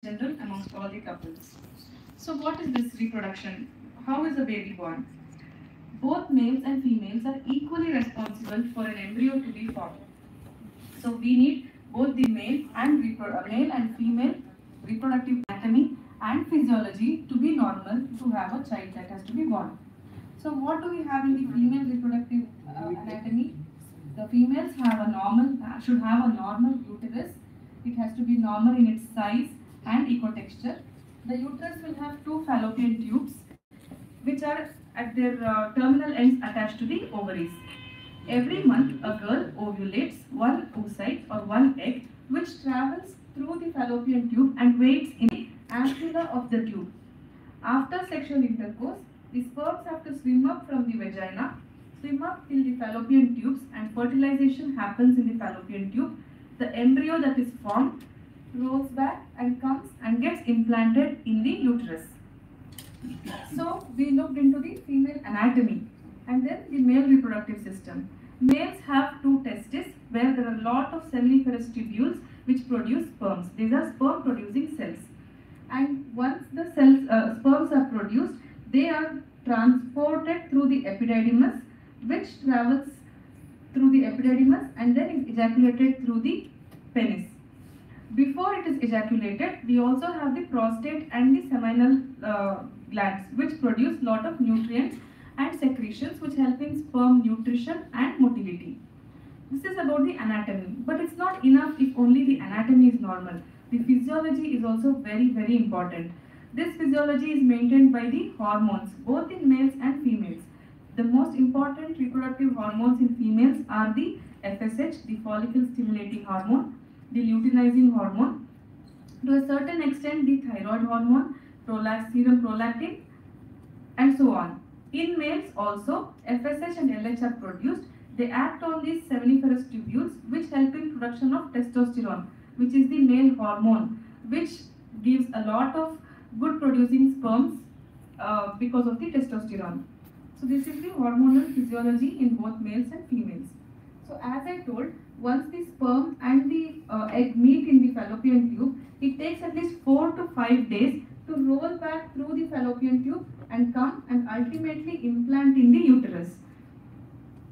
general amongst all the couples. So what is this reproduction? How is a baby born? Both males and females are equally responsible for an embryo to be formed. So we need both the male and female reproductive anatomy and physiology to be normal to have a child that has to be born. So what do we have in the female reproductive anatomy? The females have a should have a normal uterus. It has to be normal in its size and ecotexture. The uterus will have two fallopian tubes, which are at their terminal ends attached to the ovaries. Every month, a girl ovulates one oocyte or one egg, which travels through the fallopian tube and waits in the ampulla of the tube. After sexual intercourse, the sperms have to swim up from the vagina, swim up till the fallopian tubes, and fertilization happens in the fallopian tube. The embryo that is formed rolls back and comes and gets implanted in the uterus. So we looked into the female anatomy and then the male reproductive system. Males have two testes where there are a lot of seminiferous tubules which produce sperms. These are sperm producing cells. And once the sperms are produced, they are transported through the epididymis, which travels through the epididymis and then is ejaculated through the penis. Before it is ejaculated, we also have the prostate and the seminal glands, which produce lot of nutrients and secretions which help in sperm nutrition and motility. This is about the anatomy, but it's not enough if only the anatomy is normal. The physiology is also very important. This physiology is maintained by the hormones, both in males and females. The most important reproductive hormones in females are the FSH, the follicle stimulating hormone, the luteinizing hormone, to a certain extent the thyroid hormone, serum prolactin, and so on. In males also, FSH and LH are produced. They act on these seminiferous tubules which help in production of testosterone, which is the male hormone, which gives a lot of good producing sperms because of the testosterone. So this is the hormonal physiology in both males and females. So as I told, once the sperm and the egg meet in the fallopian tube, it takes at least 4 to 5 days to roll back through the fallopian tube and come and ultimately implant in the uterus.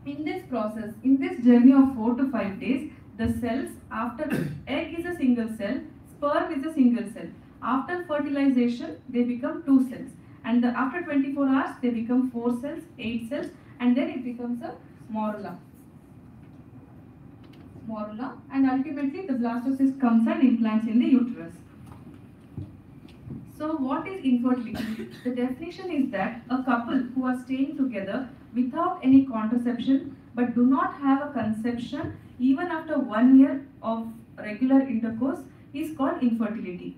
In this process, in this journey of 4 to 5 days, the cells after egg is a single cell, sperm is a single cell. After fertilization, they become 2 cells. And after 24 hours, they become 4 cells, 8 cells, and then it becomes a morula. And ultimately the blastocyst comes and implants in the uterus. So what is infertility? The definition is that a couple who are staying together without any contraception but do not have a conception even after 1 year of regular intercourse is called infertility.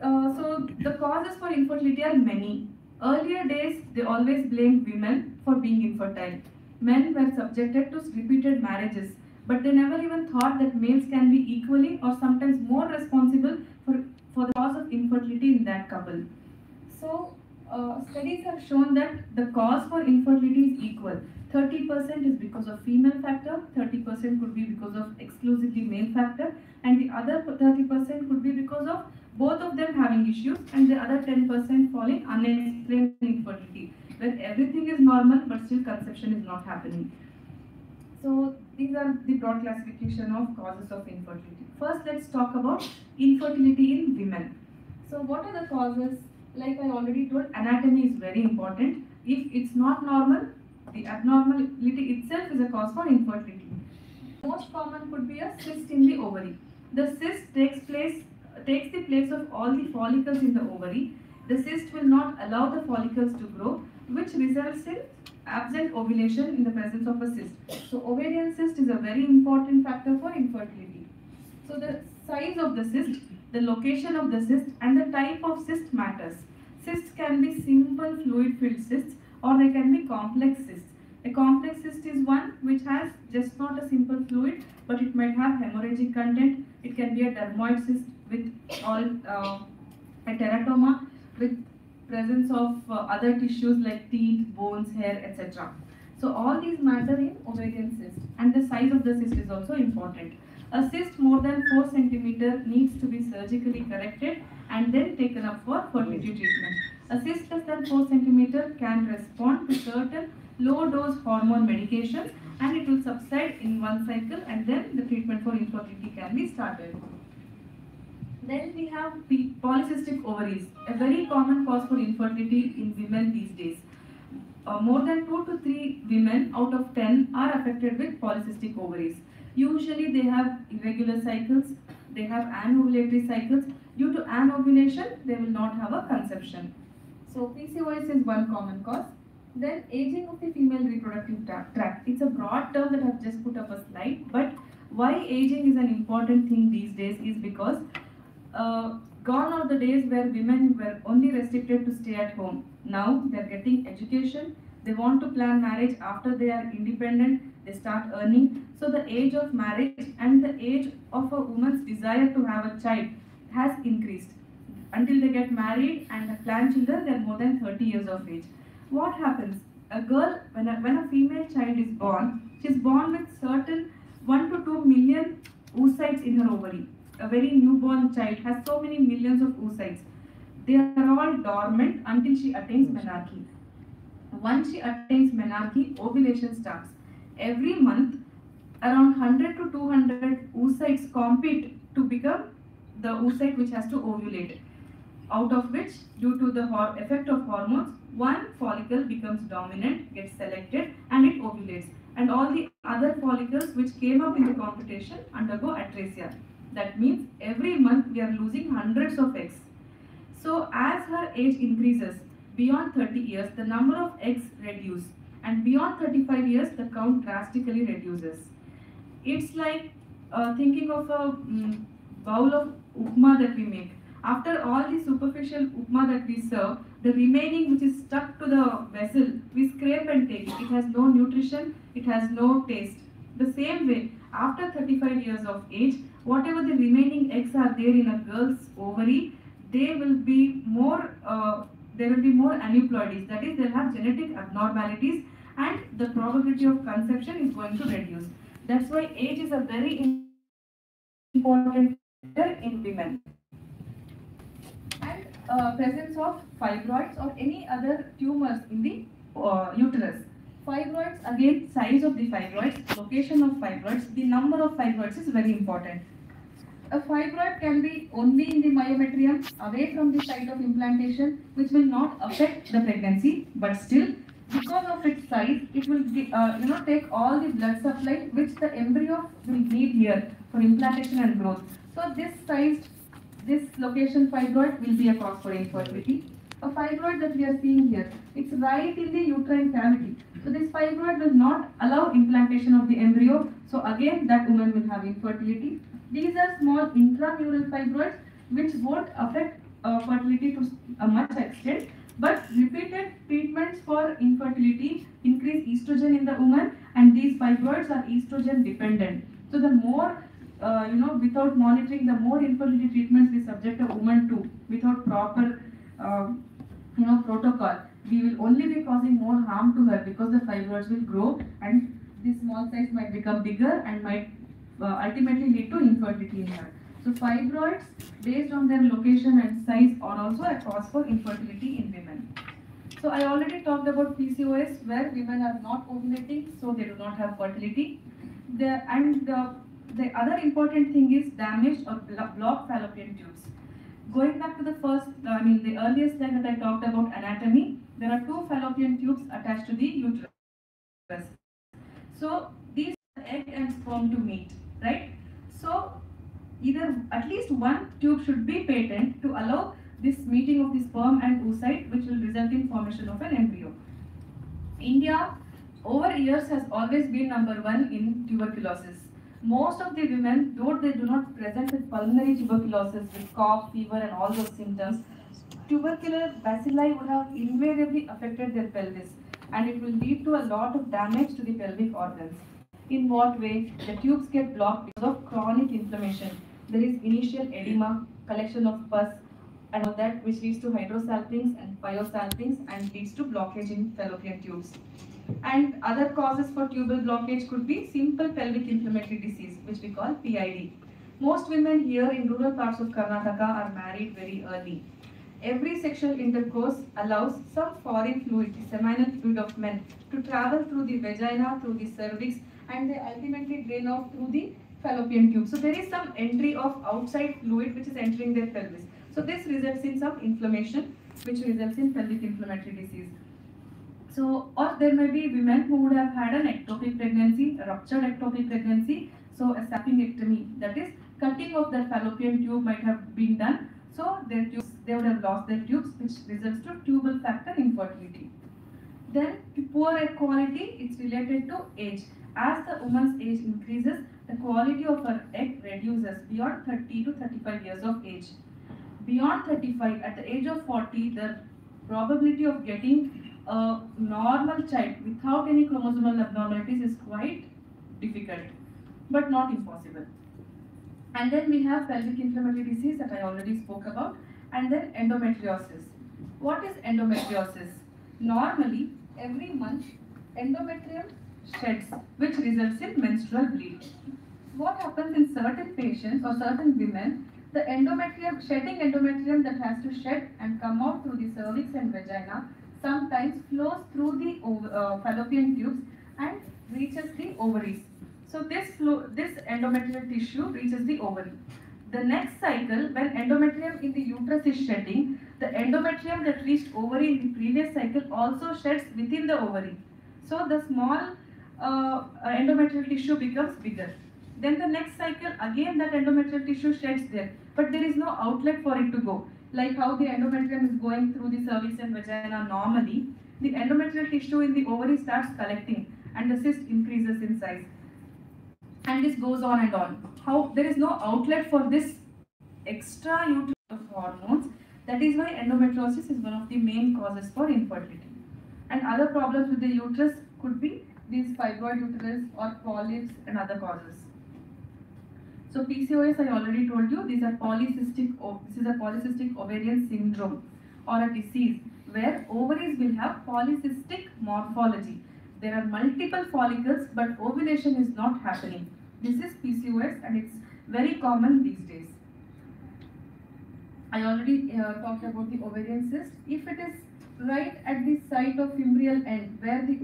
So the causes for infertility are many. Earlier days, they always blamed women for being infertile. Men were subjected to repeated marriages, but they never even thought that males can be equally or sometimes more responsible for the cause of infertility in that couple. So studies have shown that the cause for infertility is equal. 30% is because of female factor, 30% could be because of exclusively male factor, and the other 30% could be because of both of them having issues and the other 10% falling unexplained infertility, where everything is normal but still conception is not happening. So these are the broad classification of causes of infertility. First, let's talk about infertility in women. So what are the causes? Like I already told, anatomy is very important. If it's not normal, the abnormality itself is a cause for infertility. Most common could be a cyst in the ovary. The cyst takes the place of all the follicles in the ovary. The cyst will not allow the follicles to grow, which results in absent ovulation in the presence of a cyst. So ovarian cyst is a very important factor for infertility. So the size of the cyst, the location of the cyst, and the type of cyst matters. Cysts can be simple fluid filled cysts or they can be complex cysts. A complex cyst is one which has just not a simple fluid, but it might have hemorrhagic content. It can be a dermoid cyst with a teratoma with presence of other tissues like teeth, bones, hair, etc. So all these matter in ovarian cyst, and the size of the cyst is also important. A cyst more than 4 cm needs to be surgically corrected and then taken up for fertility treatment. A cyst less than 4 cm can respond to certain low dose hormone medications and it will subside in one cycle and then the treatment for infertility can be started. Then we have polycystic ovaries, a very common cause for infertility in women these days. More than 2 to 3 women out of 10 are affected with polycystic ovaries. Usually they have irregular cycles, they have anovulatory cycles. Due to anovulation, they will not have a conception. So PCOS is one common cause. Then aging of the female reproductive tract. It's a broad term that I've just put up a slide, but why aging is an important thing these days is because gone are the days where women were only restricted to stay at home. Now they're getting education, they want to plan marriage after they are independent, they start earning. So the age of marriage and the age of a woman's desire to have a child has increased. Until they get married and plan children, they're more than 30 years of age. What happens? A girl, when a female child is born, she's born with certain 1 to 2 million oocytes in her ovary. A very newborn child has so many millions of oocytes. They are all dormant until she attains menarche. Once she attains menarche, ovulation starts. Every month, around 100 to 200 oocytes compete to become the oocyte which has to ovulate. Out of which, due to the effect of hormones, one follicle becomes dominant, gets selected, and it ovulates. And all the other follicles which came up in the competition undergo atresia. That means every month we are losing hundreds of eggs. So as her age increases, beyond 30 years, the number of eggs reduce. And beyond 35 years, the count drastically reduces. It's like thinking of a bowl of upma that we make. After all the superficial upma that we serve, the remaining which is stuck to the vessel, we scrape and take it. It has no nutrition, it has no taste. The same way, after 35 years of age, whatever the remaining eggs are there in a girl's ovary, they will be more aneuploidies. That is, they'll have genetic abnormalities and the probability of conception is going to reduce. That's why age is a very important factor in women. And presence of fibroids or any other tumors in the uterus. Fibroids, again, size of the fibroids, location of fibroids, the number of fibroids is very important. A fibroid can be only in the myometrium, away from the site of implantation, which will not affect the pregnancy, but still, because of its size, it will take all the blood supply which the embryo will need here for implantation and growth. So this location fibroid will be a cause for infertility. A fibroid that we are seeing here, it's right in the uterine cavity. So this fibroid will not allow implantation of the embryo. So again, that woman will have infertility. These are small intramural fibroids which won't affect fertility to a much extent. But repeated treatments for infertility increase estrogen in the woman, and these fibroids are estrogen dependent. So the more without monitoring, the more infertility treatments we subject a woman to without proper protocol, we will only be causing more harm to her because the fibroids will grow and this small size might become bigger and might ultimately lead to infertility in her. So fibroids, based on their location and size, are also a cause for infertility in women. So I already talked about PCOS, where women are not ovulating, so they do not have fertility. The other important thing is damaged or blocked fallopian tubes. Going back to the earliest slide that I talked about anatomy, there are two fallopian tubes attached to the uterus. So these are egg and sperm to meet, right? So either at least one tube should be patent to allow this meeting of the sperm and oocyte, which will result in formation of an embryo. India, over years, has always been number one in tuberculosis. Most of the women, though they do not present with pulmonary tuberculosis with cough, fever and all those symptoms, tubercular bacilli would have invariably affected their pelvis and it will lead to a lot of damage to the pelvic organs. In what way? The tubes get blocked because of chronic inflammation. There is initial edema, collection of pus, and that which leads to hydrosalpinx and pyosalpinx and leads to blockage in fallopian tubes. And other causes for tubal blockage could be simple pelvic inflammatory disease, which we call PID. Most women here in rural parts of Karnataka are married very early. Every sexual intercourse allows some foreign fluid, the seminal fluid of men, to travel through the vagina, through the cervix, and they ultimately drain off through the fallopian tube. So there is some entry of outside fluid which is entering their pelvis. So this results in some inflammation, which results in pelvic inflammatory disease. So, or there may be women who would have had an ectopic pregnancy, a ruptured ectopic pregnancy. So, a sapingectomy, that is, cutting of the fallopian tube might have been done. So, their tubes, they would have lost their tubes, which results to tubal factor infertility. Then, poor egg quality, it's related to age. As the woman's age increases, the quality of her egg reduces beyond 30 to 35 years of age. Beyond 35, at the age of 40, the probability of getting a normal child without any chromosomal abnormalities is quite difficult, but not impossible. And then we have pelvic inflammatory disease that I already spoke about, and then endometriosis. What is endometriosis? Normally, every month, endometrium sheds, which results in menstrual bleed. What happens in certain patients or certain women, the endometrium, shedding endometrium that has to shed and come out through the cervix and vagina sometimes flows through the fallopian tubes and reaches the ovaries. So this endometrial tissue reaches the ovary. The next cycle, when endometrium in the uterus is shedding, the endometrium that reached ovary in the previous cycle also sheds within the ovary. So the small endometrial tissue becomes bigger. Then the next cycle, again that endometrial tissue sheds there, but there is no outlet for it to go. Like how the endometrium is going through the cervix and vagina normally, the endometrial tissue in the ovary starts collecting and the cyst increases in size. And this goes on and on. How there is no outlet for this extra uterus of hormones. That is why endometriosis is one of the main causes for infertility. And other problems with the uterus could be these fibroid uterus or polyps and other causes. So PCOS, I already told you, this is a polycystic ovarian syndrome or a disease where ovaries will have polycystic morphology. There are multiple follicles, but ovulation is not happening. This is PCOS and it's very common these days. I already talked about the ovarian cyst. If it is right at the site of fimbrial end where the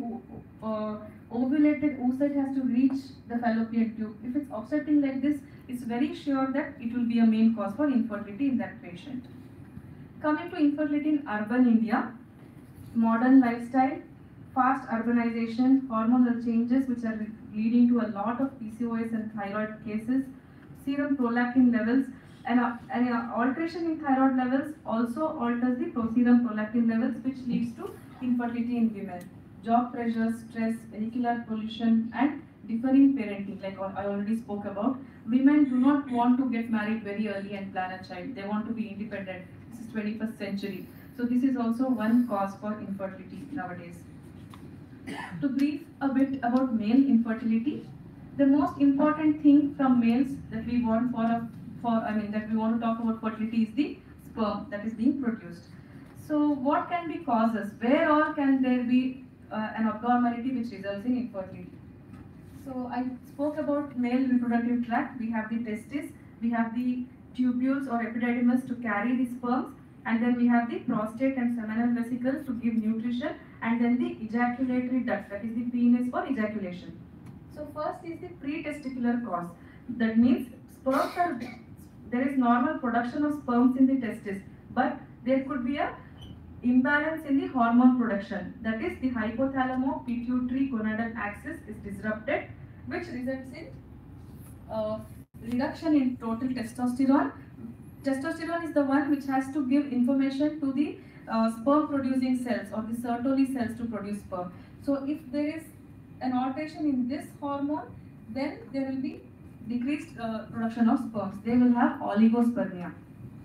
ovulated oocyte has to reach the fallopian tube, if it's offsetting like this, it's very sure that it will be a main cause for infertility in that patient. Coming to infertility in urban India, modern lifestyle, fast urbanization, hormonal changes which are leading to a lot of PCOS and thyroid cases, serum prolactin levels, and an alteration in thyroid levels also alters the serum prolactin levels, which leads to infertility in women. Job pressure, stress, vehicular pollution, and differing parenting, like I already spoke about. Women do not want to get married very early and plan a child. They want to be independent. This is 21st century. So this is also one cause for infertility nowadays. To brief a bit about male infertility, the most important thing from males that we want that we want to talk about fertility is the sperm that is being produced. So what can be causes? Where all can there be an abnormality which results in infertility? So I spoke about male reproductive tract. We have the testis, we have the tubules or epididymis to carry the sperms, and then we have the prostate and seminal vesicles to give nutrition, and then the ejaculatory duct, that is the penis for ejaculation. So first is the pre-testicular cause. That means there is normal production of sperms in the testis, but there could be a imbalance in the hormone production. That is, the hypothalamo-pituitary gonadal axis is disrupted, which results in reduction in total testosterone. Testosterone is the one which has to give information to the sperm producing cells or the Sertoli cells to produce sperm. So if there is an alteration in this hormone, then there will be decreased production of sperms. They will have oligospermia.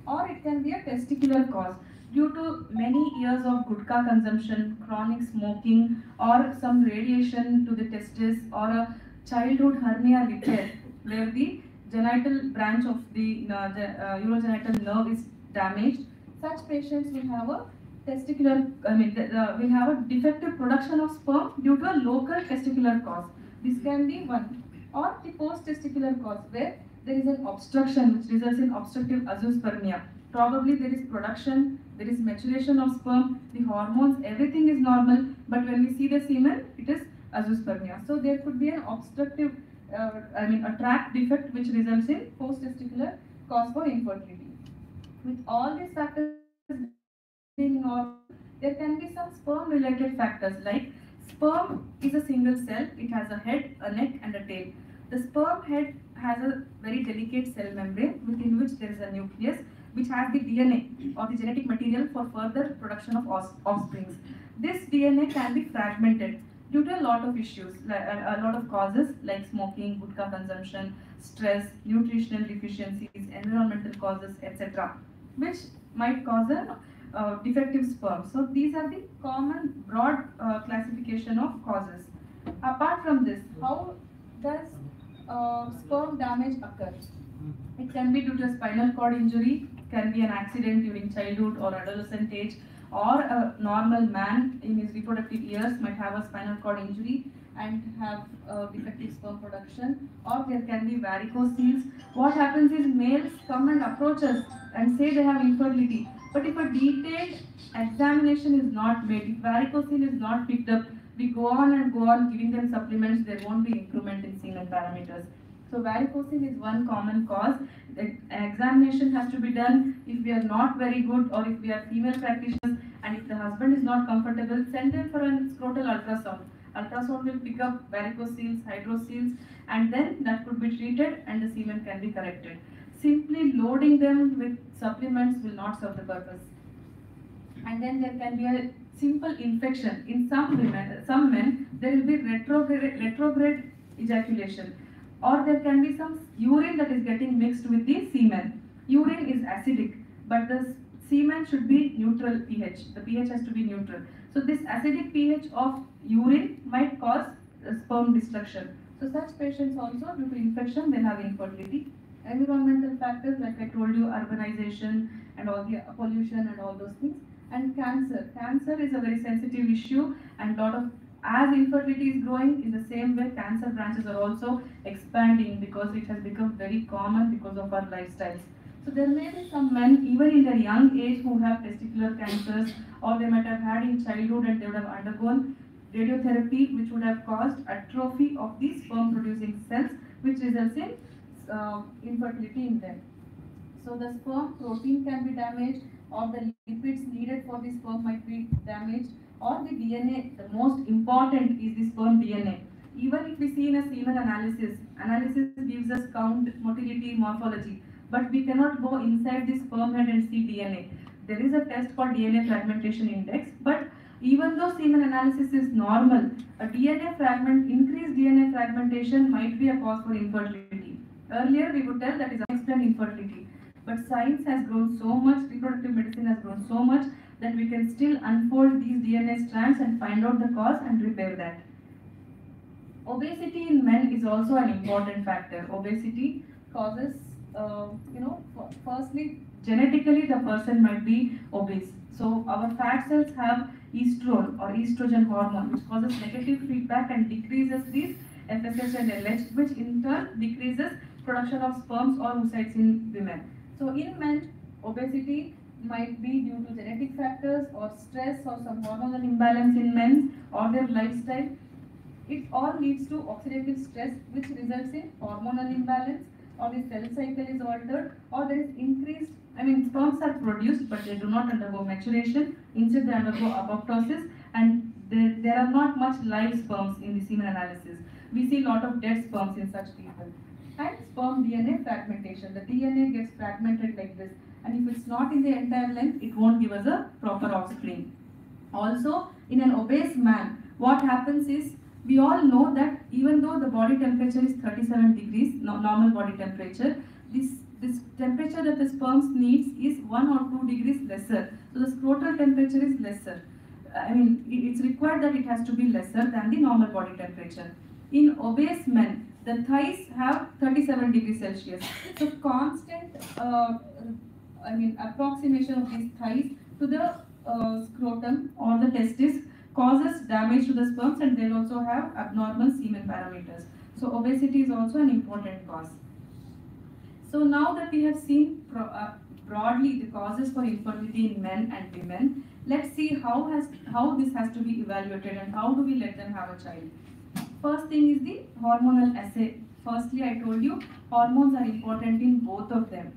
Or it can be a testicular cause due to many years of gutka consumption, chronic smoking, or some radiation to the testis, or a childhood hernia repair where the genital branch of the urogenital nerve is damaged. Such patients will have a will have a defective production of sperm due to a local testicular cause. This can be one. Or the post-testicular cause, where there is an obstruction which results in obstructive azoospermia. Probably there is production, there is maturation of sperm, the hormones, everything is normal, but when we see the semen, it is azoospermia. So there could be an obstructive, a tract defect which results in post-testicular cause for infertility. With all these factors being normal, there can be some sperm-related factors like sperm is a single cell. It has a head, a neck, and a tail. The sperm head has a very delicate cell membrane within which there is a nucleus which has the DNA or the genetic material for further production of offsprings. This DNA can be fragmented due to a lot of issues, like a lot of causes like smoking, gutka consumption, stress, nutritional deficiencies, environmental causes, etc., which might cause a defective sperm. So these are the common broad classification of causes. Apart from this, how does sperm damage occur? It can be due to a spinal cord injury, can be an accident during childhood or adolescent age, or a normal man in his reproductive years might have a spinal cord injury and have defective sperm production, or there can be varicoceles. What happens is males come and approach us and say they have infertility, but if a detailed examination is not made, if varicocele is not picked up, we go on giving them supplements, there won't be improvement in semen parameters. So varicocele is one common cause. The examination has to be done. If we are not very good, or if we are female practitioners and if the husband is not comfortable, send them for a scrotal ultrasound. Ultrasound will pick up varicoceles, hydroceles, and then that could be treated and the semen can be corrected. Simply loading them with supplements will not serve the purpose. And then there can be a simple infection. In some men, there will be retrograde ejaculation, or there can be some urine that is getting mixed with the semen. Urine is acidic, but the semen should be neutral pH. The pH has to be neutral. So this acidic pH of urine might cause sperm destruction. So such patients also, due to infection, they have infertility. Environmental factors, like I told you, urbanization and all the pollution and all those things. And cancer. Cancer is a very sensitive issue, and as infertility is growing, in the same way cancer branches are also expanding because it has become very common because of our lifestyles. So there may be some men, even in their young age, who have testicular cancers, or they might have had in childhood and they would have undergone radiotherapy, which would have caused atrophy of the sperm producing cells, which results in infertility in them. So the sperm protein can be damaged, or the lipids needed for the sperm might be damaged, or the DNA. The most important is the sperm DNA. Even if we see in a semen analysis gives us count, motility, morphology, but we cannot go inside the sperm head and see DNA. There is a test called DNA fragmentation index, but even though semen analysis is normal, a increased DNA fragmentation might be a cause for infertility. Earlier we would tell that is unexplained infertility, but science has grown so much, reproductive medicine has grown so much, that we can still unfold these DNA strands and find out the cause and repair that. Obesity in men is also an important factor. Obesity causes, firstly, genetically the person might be obese. So our fat cells have estrone or estrogen hormone, which causes negative feedback and decreases these FSH and LH, which in turn decreases production of sperms or oocytes in women. So in men, obesity might be due to genetic factors or stress or some hormonal imbalance in men or their lifestyle. It all leads to oxidative stress, which results in hormonal imbalance, or the cell cycle is altered, or there is increased, sperms are produced but they do not undergo maturation, instead they undergo apoptosis, and there are not much live sperms in the semen analysis. We see a lot of dead sperms in such people. And sperm DNA fragmentation. The DNA gets fragmented like this, and if it's not in the entire length, it won't give us a proper offspring. Also, in an obese man, what happens is, we all know that even though the body temperature is 37 degrees, normal body temperature, this temperature that the sperms needs is 1 or 2 degrees lesser. So the scrotal temperature is lesser. It's required that it has to be lesser than the normal body temperature. In obese men, the thighs have 37 degrees Celsius. So constant approximation of these thighs to the scrotum or the testis causes damage to the sperms, and they'll also have abnormal semen parameters. So obesity is also an important cause. So now that we have seen broadly the causes for infertility in men and women, let's see how this has to be evaluated and how do we let them have a child. First thing is the hormonal assay. Firstly, I told you hormones are important in both of them.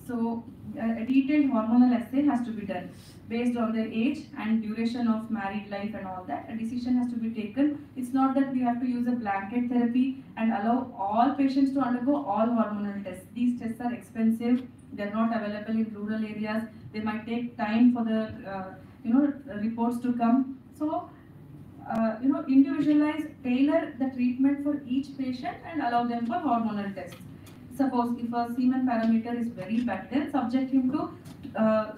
So a detailed hormonal assay has to be done based on their age and duration of married life and all that. A decision has to be taken. It's not that we have to use a blanket therapy and allow all patients to undergo all hormonal tests. These tests are expensive. They're not available in rural areas. They might take time for the reports to come. So individualize, tailor the treatment for each patient and allow them for hormonal tests. Suppose if a semen parameter is very bad, then subject him to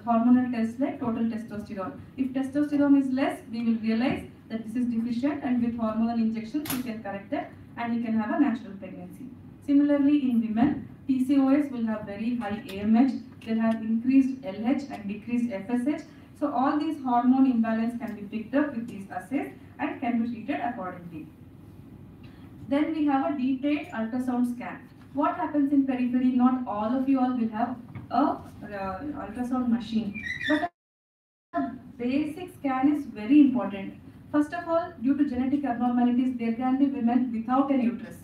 hormonal tests like total testosterone. If testosterone is less, we will realize that this is deficient, and with hormonal injections we can correct that and he can have a natural pregnancy. Similarly, in women, PCOS will have very high AMH, they'll have increased LH and decreased FSH. So all these hormone imbalance can be picked up with these assays and can be treated accordingly. Then we have a detailed ultrasound scan. What happens in periphery? Not all of you all will have a ultrasound machine, but a basic scan is very important. First of all, due to genetic abnormalities, there can be women without a uterus.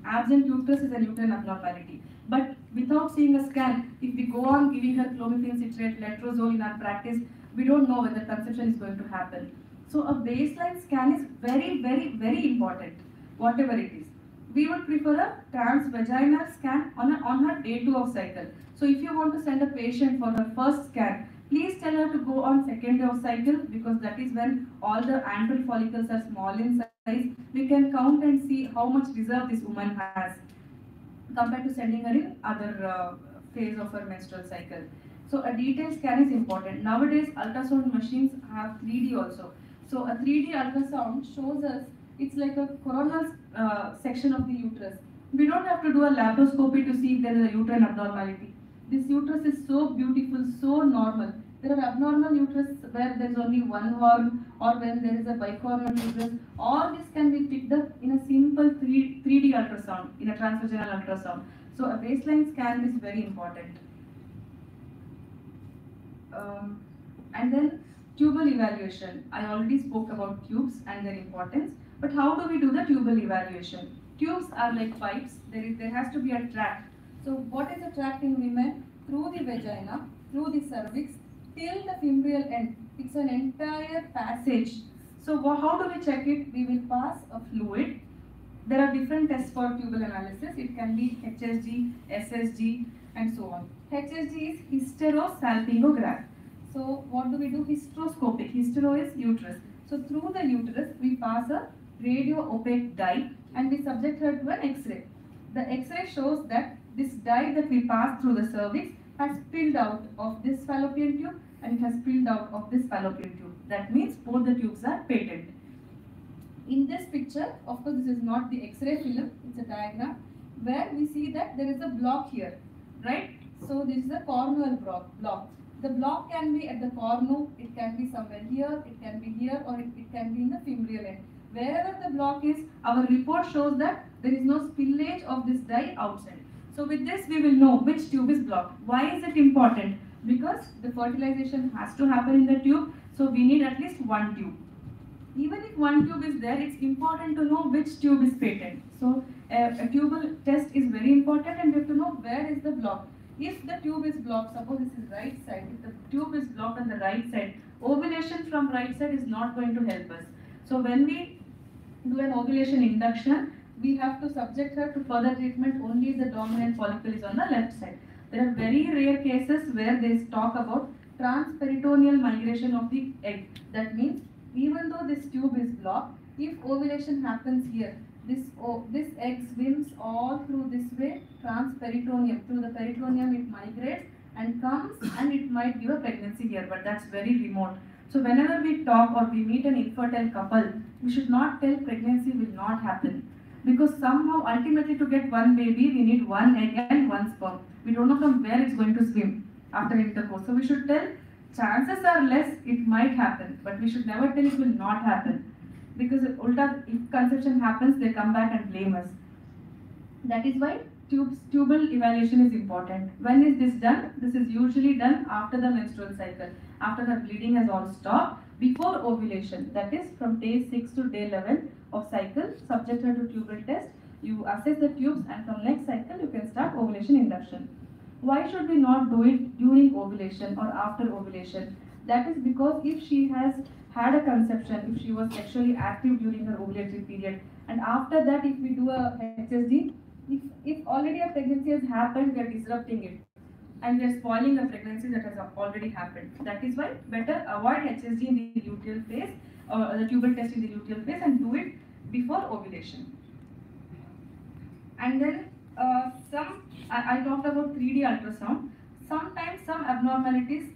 Absent uterus is a uterine abnormality. But without seeing a scan, if we go on giving her clomiphene citrate, letrozole in our practice, we don't know whether conception is going to happen. So a baseline scan is very, very, very important, whatever it is. We would prefer a transvaginal scan on her day 2 of cycle. So if you want to send a patient for her first scan, please tell her to go on second day of cycle, because that is when all the antral follicles are small in size. We can count and see how much reserve this woman has compared to sending her in other phase of her menstrual cycle. So a detailed scan is important. Nowadays, ultrasound machines have 3D also. So a 3D ultrasound shows us, it's like a coronal section of the uterus. We don't have to do a laparoscopy to see if there is a uterine abnormality. This uterus is so beautiful, so normal. There are abnormal uterus where there is only one horn, or when there is a bicornual uterus. All this can be picked up in a simple 3D ultrasound, in a transvaginal ultrasound. So a baseline scan is very important. And then tubal evaluation. I already spoke about tubes and their importance, but how do we do the tubal evaluation? Tubes are like pipes. There has to be a tract. So what is a tract in women? Through the vagina, through the cervix, till the fimbrial end. It's an entire passage. So how do we check it? We will pass a fluid. There are different tests for tubal analysis. It can be HSG, SSG, and so on. HSG is hysterosalpingograph. So what do we do? Hysteroscopic. Hystero is uterus. So through the uterus, we pass a radio-opaque dye and we subject her to an X-ray. The X-ray shows that this dye that we pass through the cervix has spilled out of this fallopian tube and it has spilled out of this fallopian tube. That means both the tubes are patent. In this picture, of course, this is not the X-ray film, it's a diagram where we see that there is a block here, right? So this is a cornual block. The block can be at the cornu, it can be somewhere here, it can be here, or it can be in the fimbrial end. Wherever the block is, our report shows that there is no spillage of this dye outside. So with this, we will know which tube is blocked. Why is it important? Because the fertilization has to happen in the tube, so we need at least one tube. Even if one tube is there, it's important to know which tube is patent. So a tubal test is very important, and we have to know where is the block. If the tube is blocked, suppose this is right side, if the tube is blocked on the right side, ovulation from right side is not going to help us. So when we do an ovulation induction, we have to subject her to further treatment only if the dominant follicle is on the left side. There are very rare cases where they talk about transperitoneal migration of the egg. That means even though this tube is blocked, if ovulation happens here, this egg swims all through this way, transperitoneum. Through the peritoneum it migrates and comes, and it might give a pregnancy here, but that's very remote. So whenever we talk or we meet an infertile couple, we should not tell pregnancy will not happen. Because somehow ultimately to get one baby, we need one egg and one sperm. We don't know from where it's going to swim after intercourse. So we should tell chances are less it might happen, but we should never tell it will not happen. Because if conception happens, they come back and blame us. That is why tubal evaluation is important. When is this done? This is usually done after the menstrual cycle, after the bleeding has all stopped, before ovulation. That is from day 6 to day 11 of cycle, subjected to tubal test. You assess the tubes, and from next cycle you can start ovulation induction. Why should we not do it during ovulation or after ovulation? That is because if she has had a conception, if she was sexually active during her ovulatory period, and after that if we do a HSG, if already a pregnancy has happened, we are disrupting it and we are spoiling a pregnancy that has already happened. That is why better avoid HSG in the luteal phase or the tubal test in the luteal phase and do it before ovulation. And then I talked about 3D ultrasound. Sometimes some abnormalities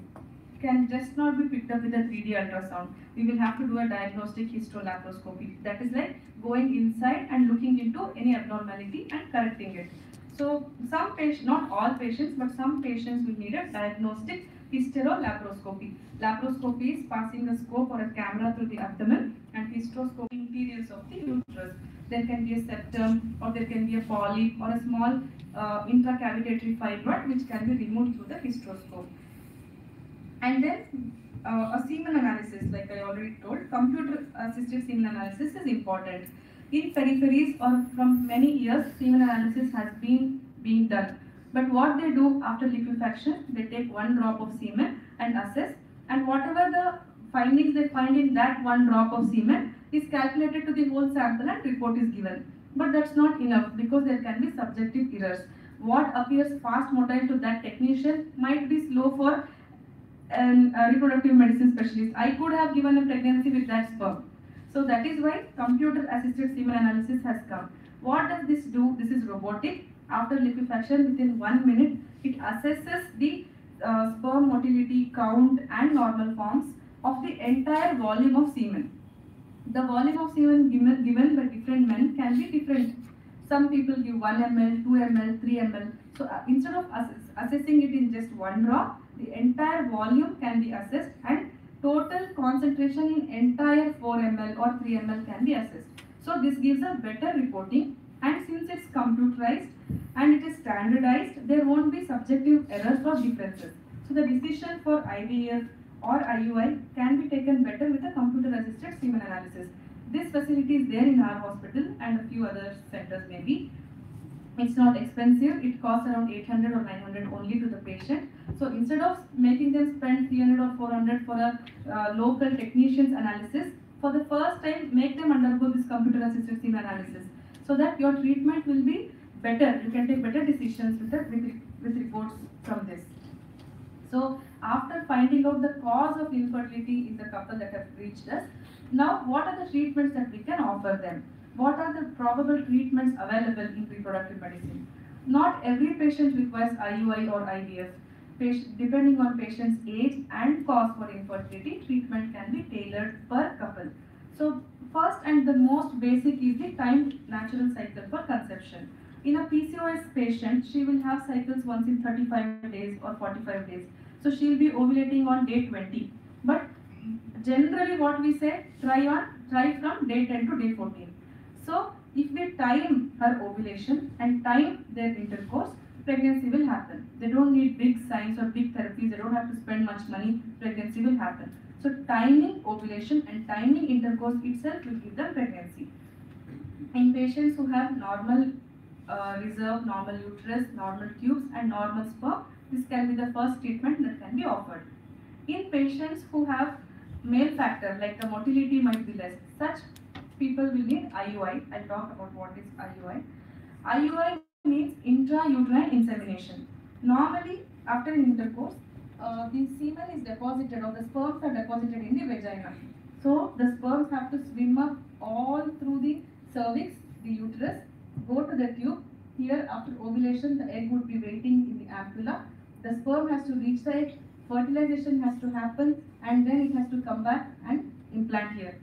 can just not be picked up with a 3D ultrasound. We will have to do a diagnostic histolaparoscopy. That is like going inside and looking into any abnormality and correcting it. So some patients, not all patients, but some patients will need a diagnostic histolaparoscopy. Laparoscopy is passing a scope or a camera through the abdomen, and hysteroscopy interiors of the uterus. There can be a septum, or there can be a polyp, or a small intracavitary fibroid which can be removed through the hysteroscope. And then a semen analysis, like I already told, computer-assisted semen analysis is important. In peripheries or from many years, semen analysis has been being done. But what they do after liquefaction, they take 1 drop of semen and assess, and whatever the findings they find in that 1 drop of semen is calculated to the whole sample and report is given. But that's not enough because there can be subjective errors. What appears fast motile to that technician might be slow for a reproductive medicine specialist. I could have given a pregnancy with that sperm. So that is why computer-assisted semen analysis has come. What does this do? This is robotic. After liquefaction, within 1 minute, it assesses the sperm motility count and normal forms of the entire volume of semen. The volume of semen given by different men can be different. Some people give 1 ml, 2 ml, 3 ml. So instead of assessing it in just 1 drop, the entire volume can be assessed and total concentration in entire 4 ml or 3 ml can be assessed. So this gives a better reporting, and since it's computerized and it is standardized, there won't be subjective errors or differences. So the decision for IVF or IUI can be taken better with a computer-assisted semen analysis. This facility is there in our hospital and a few other centers maybe. It's not expensive. It costs around 800 or 900 only to the patient. So instead of making them spend 300 or 400 for a local technician's analysis, for the first time, make them undergo this computer-assisted semen analysis so that your treatment will be better. You can take better decisions with reports from this. So after finding out the cause of infertility in the couple that have reached us, now what are the treatments that we can offer them? What are the probable treatments available in reproductive medicine? Not every patient requires IUI or IVF. Depending on patient's age and cause for infertility, treatment can be tailored per couple. So first and the most basic is the timed natural cycle for conception. In a PCOS patient, she will have cycles once in 35 days or 45 days. So she will be ovulating on day 20. But generally what we say, try from day 10 to day 14. So if we time her ovulation and time their intercourse, pregnancy will happen. They don't need big signs or big therapies. They don't have to spend much money. Pregnancy will happen. So timing ovulation and timing intercourse itself will give them pregnancy. In patients who have normal reserve, normal uterus, normal tubes and normal sperm, this can be the first treatment that can be offered. In patients who have male factor, like the motility might be less, such people will need IUI. I'll talk about what is IUI. IUI means intrauterine insemination. Normally, after intercourse, the semen is deposited or the sperms are deposited in the vagina. So the sperms have to swim up all through the cervix, the uterus, go to the tube. Here, after ovulation, the egg would be waiting in the ampulla. The sperm has to reach the egg, fertilization has to happen, and then it has to come back and implant here.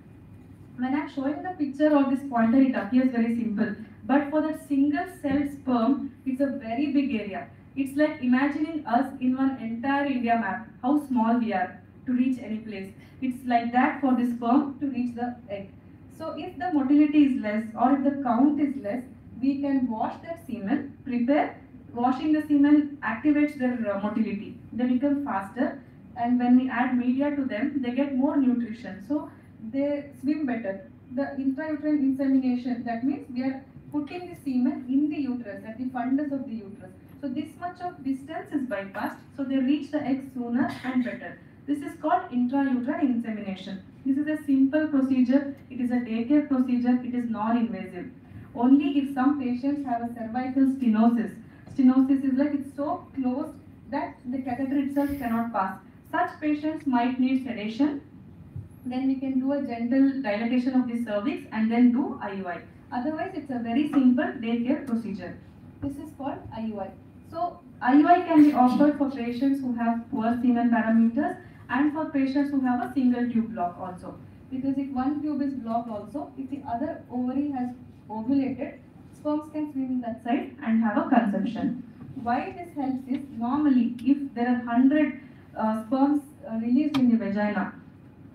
When I'm showing the picture of this pointer, it appears very simple. But for that single cell sperm, it's a very big area. It's like imagining us in one entire India map, how small we are. to reach any place. It's like that for the sperm to reach the egg. So if the motility is less or if the count is less, we can wash that semen, prepare. Washing the semen activates their motility. They become faster, and when we add media to them, they get more nutrition. So they swim better. The intrauterine insemination, that means we are putting the semen in the uterus, at the fundus of the uterus. So this much of distance is bypassed, so they reach the egg sooner and better. This is called intrauterine insemination. This is a simple procedure. It is a daycare procedure. It is non-invasive. Only if some patients have a cervical stenosis. Stenosis is like it's so closed that the catheter itself cannot pass. Such patients might need sedation. Then we can do a gentle dilatation of the cervix and then do IUI. Otherwise, it's a very simple daycare procedure. This is called IUI. So IUI can be offered for patients who have poor semen parameters and for patients who have a single tube block also. Because if one tube is blocked also, if the other ovary has ovulated, sperms can swim in that side and have a conception. Why this helps is, normally if there are 100 sperms released in the vagina,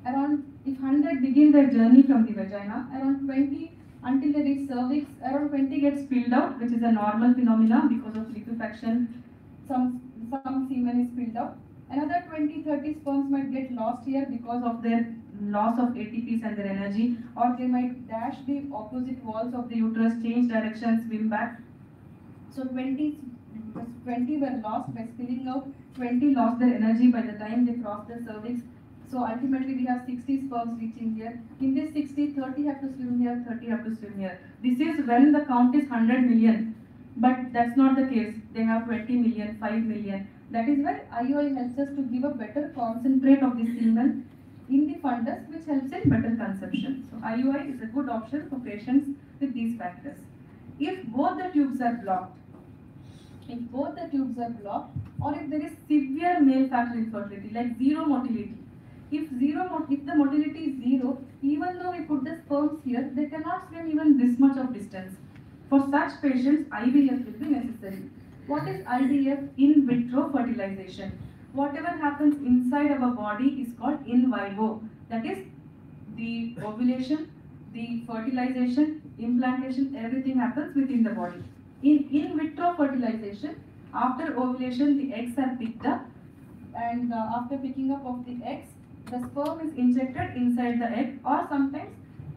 around, if 100 begin their journey from the vagina, around 20 until they reach cervix, around 20 get spilled out, which is a normal phenomenon because of liquefaction. Some semen is spilled out. Another 20-30 sperms might get lost here because of their loss of ATPs and their energy, or they might dash the opposite walls of the uterus, change direction, swim back. So 20 were lost by spilling out, 20 lost their energy by the time they crossed the cervix. So ultimately we have 60 sperms reaching here. In this 60, 30 have to swim here, 30 have to swim here. This is when the count is 100 million. But that's not the case. They have 20 million, 5 million. That is why IUI helps us to give a better concentrate of the semen in the fundus, which helps in better conception. So IUI is a good option for patients with these factors. If both the tubes are blocked, or if there is severe male factor infertility, like zero motility, if the motility is zero, even though we put the sperms here, they cannot swim even this much of distance. For such patients, IVF will be necessary. What is IVF? In vitro fertilization. Whatever happens inside our body is called in vivo. That is, the ovulation, the fertilization, implantation, everything happens within the body. In vitro fertilization, after ovulation, the eggs are picked up, and after picking up of the eggs, the sperm is injected inside the egg, or sometimes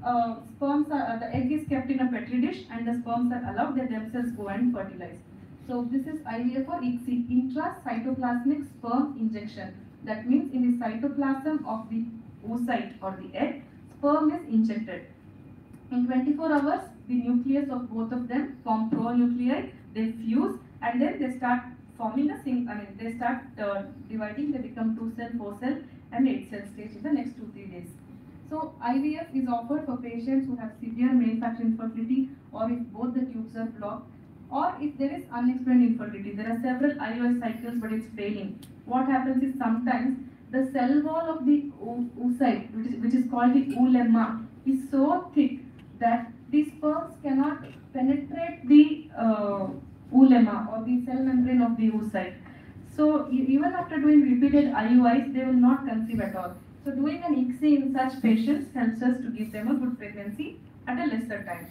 the egg is kept in a petri dish and the sperms are allowed, they themselves go and fertilize. So this is IVF or ICSI, intracytoplasmic sperm injection. That means in the cytoplasm of the oocyte or the egg, sperm is injected. In 24 hours, the nucleus of both of them form pronuclei, they fuse, and then they start forming they start dividing, they become 2-cell, 4-cell and 8-cell stage in the next 2-3 days. So IVF is offered for patients who have severe male factor infertility, or if both the tubes are blocked, or if there is unexplained infertility. There are several IVF cycles but it's failing. What happens is, sometimes the cell wall of the oocyte, which is called the oolemma, is so thick that the sperms cannot penetrate the oolemma or the cell membrane of the oocyte. So even after doing repeated IUIs, they will not conceive at all. So doing an ICSI in such patients helps us to give them a good pregnancy at a lesser time.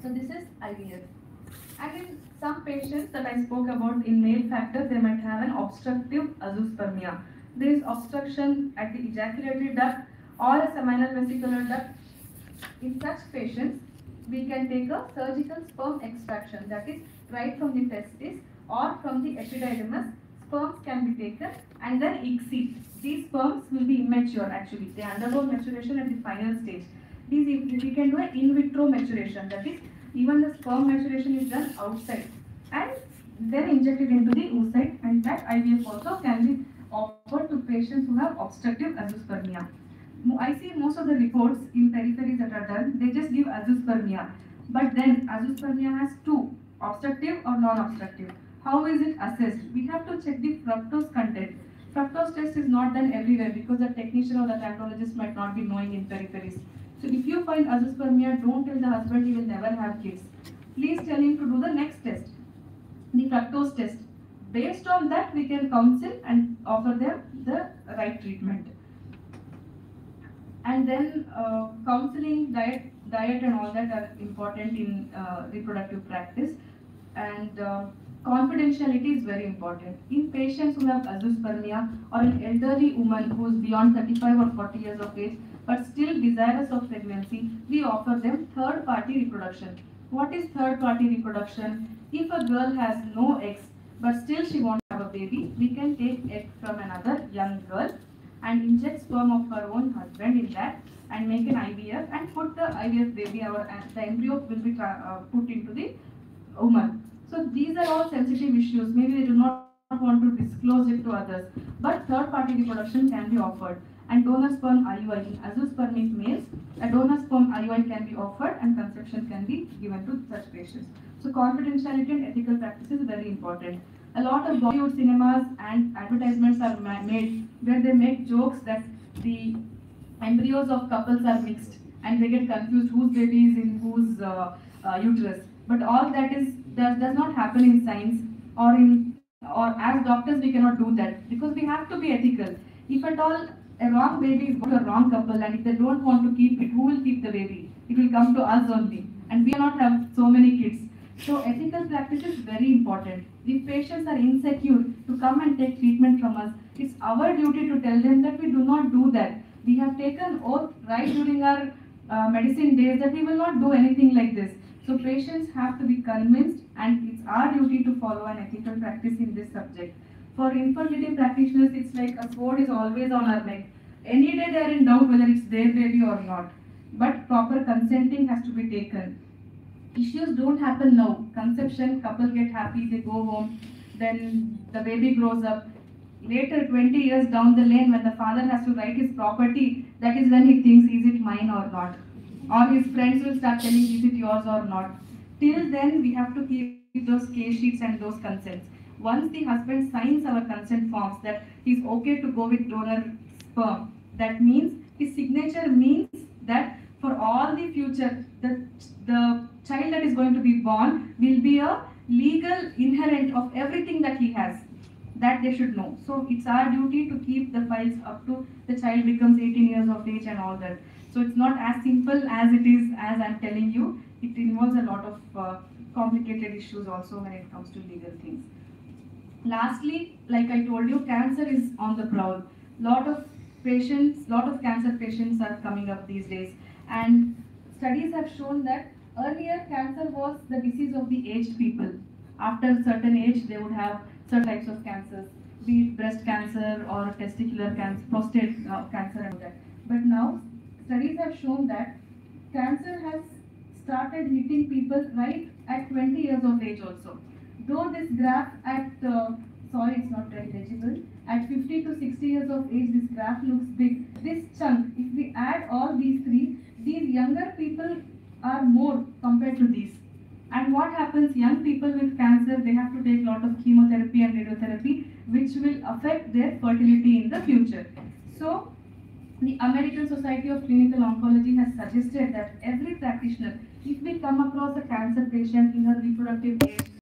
So this is IVF. And in some patients that I spoke about in male factor, they might have an obstructive azoospermia. There is obstruction at the ejaculatory duct or a seminal vesicular duct. In such patients, we can take a surgical sperm extraction, that is right from the testis or from the epididymis. Sperms can be taken and then ICSI. These sperms will be immature actually. They undergo maturation at the final stage. We can do an in vitro maturation, that is, even the sperm maturation is done outside and then injected into the oocyte, and that IVF also can be offered to patients who have obstructive azoospermia. I see most of the reports in peripheries that are done, they just give azoospermia. But then azoospermia has two, obstructive or non-obstructive. How is it assessed? We have to check the fructose content. Fructose test is not done everywhere because the technician or the tactologist might not be knowing in peripheries. So if you find azoospermia, don't tell the husband he will never have kids. Please tell him to do the next test, the fructose test. Based on that, we can counsel and offer them the right treatment. And then counseling, diet and all that are important in reproductive practice. And confidentiality is very important. In patients who have azoospermia or an elderly woman who is beyond 35 or 40 years of age but still desirous of pregnancy, we offer them third-party reproduction. What is third-party reproduction? If a girl has no eggs but still she wants to have a baby, we can take egg from another young girl and inject sperm of her own husband in that and make an IVF and put the IVF baby, the embryo will be put into the woman. So these are all sensitive issues. Maybe they do not want to disclose it to others. But third-party reproduction can be offered. And donor sperm IUI in azoospermic males, a donor sperm IUI can be offered and conception can be given to such patients. So confidentiality and ethical practice is very important. A lot of Bollywood cinemas and advertisements are made where they make jokes that the embryos of couples are mixed and they get confused whose baby is in whose uterus. But all that does not happen in science or as doctors we cannot do that because we have to be ethical. If at all a wrong baby is born to a wrong couple and if they don't want to keep it, who will keep the baby? It will come to us only and we cannot have so many kids. So ethical practice is very important. If patients are insecure to come and take treatment from us, it's our duty to tell them that we do not do that. We have taken oath right during our medicine days that we will not do anything like this. So patients have to be convinced and it's our duty to follow an ethical practice in this subject. For infertility practitioners, it's like a sword is always on our neck. Any day they are in doubt whether it's their baby or not. But proper consenting has to be taken. Issues don't happen now. Conception, couple get happy, they go home, then the baby grows up. Later, 20 years down the lane, when the father has to write his property, that is when he thinks, is it mine or not? Or his friends will start telling, is it yours or not? Till then, we have to keep those case sheets and those consents. Once the husband signs our consent forms that he's okay to go with donor sperm, that means his signature means that for all the future, the child that is going to be born will be a legal inherent of everything that he has. That they should know. So it's our duty to keep the files up to the child becomes 18 years of age and all that. So it's not as simple as it is as I'm telling you. It involves a lot of complicated issues also when it comes to legal things. Lastly, like I told you, cancer is on the prowl. Lot of cancer patients are coming up these days. And studies have shown that earlier cancer was the disease of the aged people. After a certain age, they would have certain types of cancers, be it breast cancer or testicular cancer, prostate cancer and that. But now, studies have shown that cancer has started hitting people right at 20 years of age also. Though this graph at, sorry it's not very legible, at 50 to 60 years of age this graph looks big. This chunk, if we add all these three, these younger people are more compared to these. And what happens, young people with cancer, they have to take a lot of chemotherapy and radiotherapy, which will affect their fertility in the future. So, the American Society of Clinical Oncology has suggested that every practitioner, if we come across a cancer patient in her reproductive age,